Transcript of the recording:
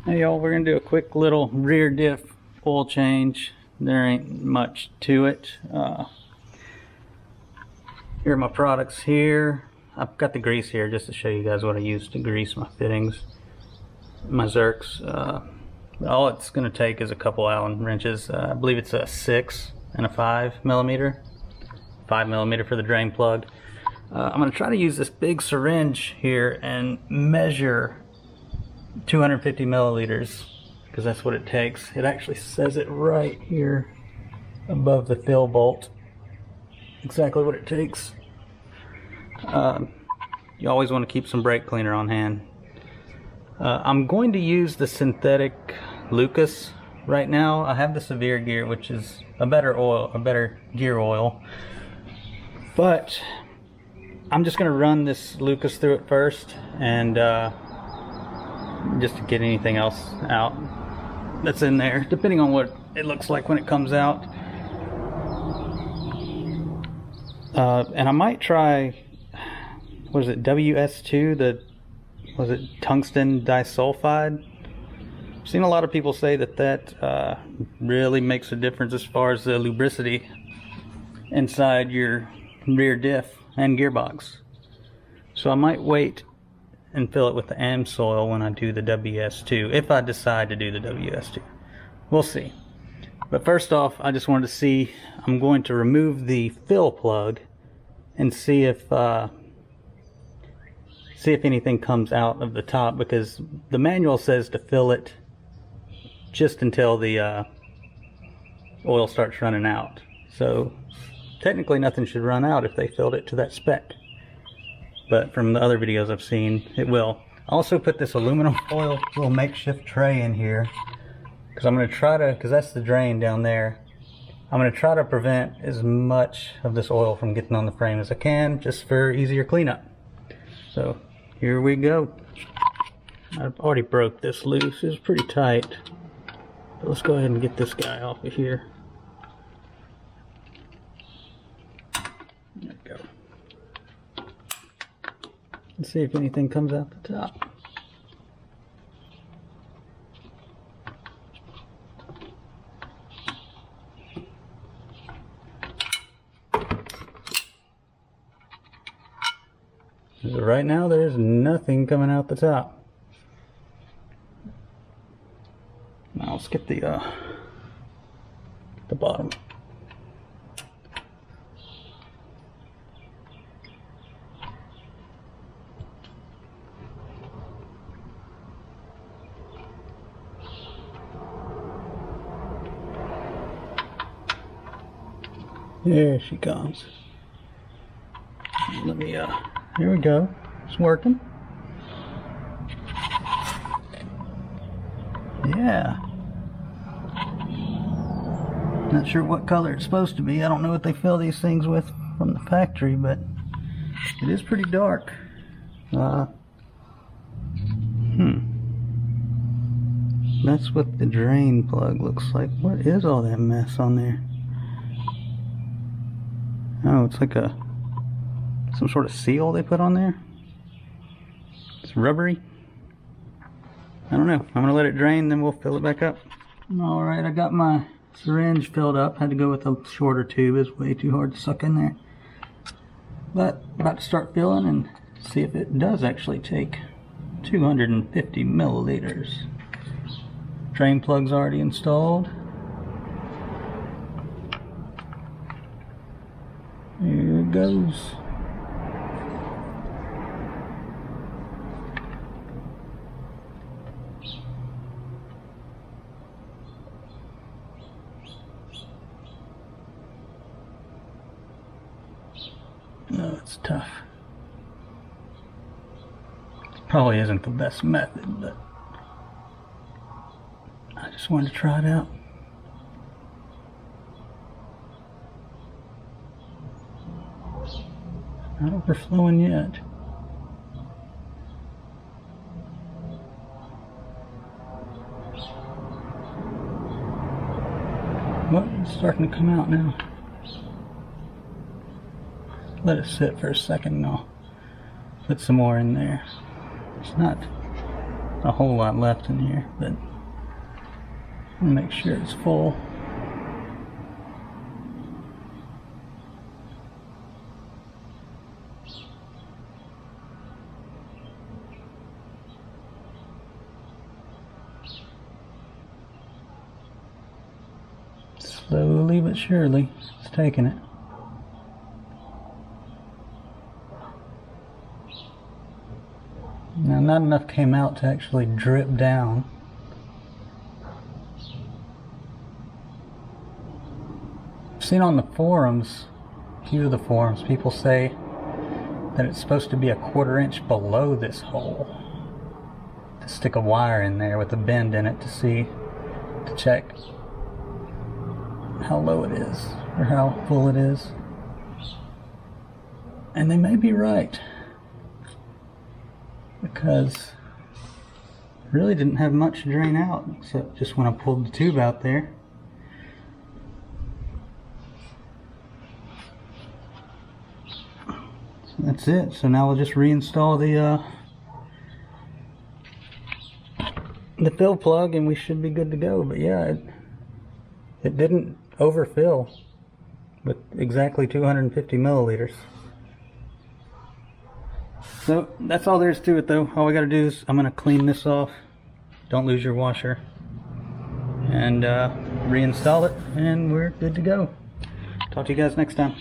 Hey y'all, we're gonna do a quick little rear diff oil change. There ain't much to it. Here are my products here. I've got the grease here just to show you guys what I use to grease my fittings, my Zerks. All it's gonna take is a couple Allen wrenches. I believe it's a 6 and a 5mm. 5mm for the drain plug. I'm gonna try to use this big syringe here and measure 250 milliliters, because that's what it takes. It actually says it right here above the fill bolt, exactly what it takes. You always want to keep some brake cleaner on hand. I'm going to use the synthetic Lucas right now. I have the Severe Gear, which is a better oil, a better gear oil, but I'm just going to run this Lucas through it first, and just to get anything else out that's in there, depending on what it looks like when it comes out. And I might try, what is it, WS2, was it Tungsten Disulfide? I've seen a lot of people say that really makes a difference as far as the lubricity inside your rear diff and gearbox. So I might wait and fill it with the AmSoil when I do the WS2, if I decide to do the WS2. We'll see. But first off, I just wanted to see, I'm going to remove the fill plug and see if anything comes out of the top, because the manual says to fill it just until the oil starts running out. So technically nothing should run out if they filled it to that spec. But from the other videos I've seen, it will. I also put this aluminum foil little makeshift tray in here, because I'm going to try to, because that's the drain down there, I'm going to try to prevent as much of this oil from getting on the frame as I can, just for easier cleanup. So here we go. I've already broke this loose. It's pretty tight. But let's go ahead and get this guy off of here. There we go. Let's see if anything comes out the top. So right now there's nothing coming out the top. Now let's get the bottom. There she comes. Let me, here we go. It's working. Yeah. Not sure what color it's supposed to be. I don't know what they fill these things with from the factory, but it is pretty dark. That's what the drain plug looks like. What is all that mess on there? Oh, it's like some sort of seal they put on there. It's rubbery. I don't know. I'm gonna let it drain, then we'll fill it back up. Alright, I got my syringe filled up. Had to go with a shorter tube. It's way too hard to suck in there. But about to start filling and see if it does actually take 250 milliliters. Drain plug's already installed. Here it goes. No, it's tough. It probably isn't the best method, but I just wanted to try it out. Not overflowing yet. Well, it's starting to come out now. Let it sit for a second and I'll put some more in there. It's not a whole lot left in here, but I'll make sure it's full. Slowly but surely, it's taking it. Now, not enough came out to actually drip down. I've seen on the forums, a few of the forums, people say that it's supposed to be a 1/4 inch below this hole. To stick a wire in there with a bend in it to check how low it is, or how full it is. And they may be right, because it really didn't have much to drain out, except just when I pulled the tube out there. So that's it. So now we'll just reinstall the fill plug and we should be good to go. But yeah, it didn't overfill with exactly 250 milliliters. So that's all there is to it though. All we gotta do is I'm gonna clean this off. Don't lose your washer. And reinstall it and we're good to go. Talk to you guys next time.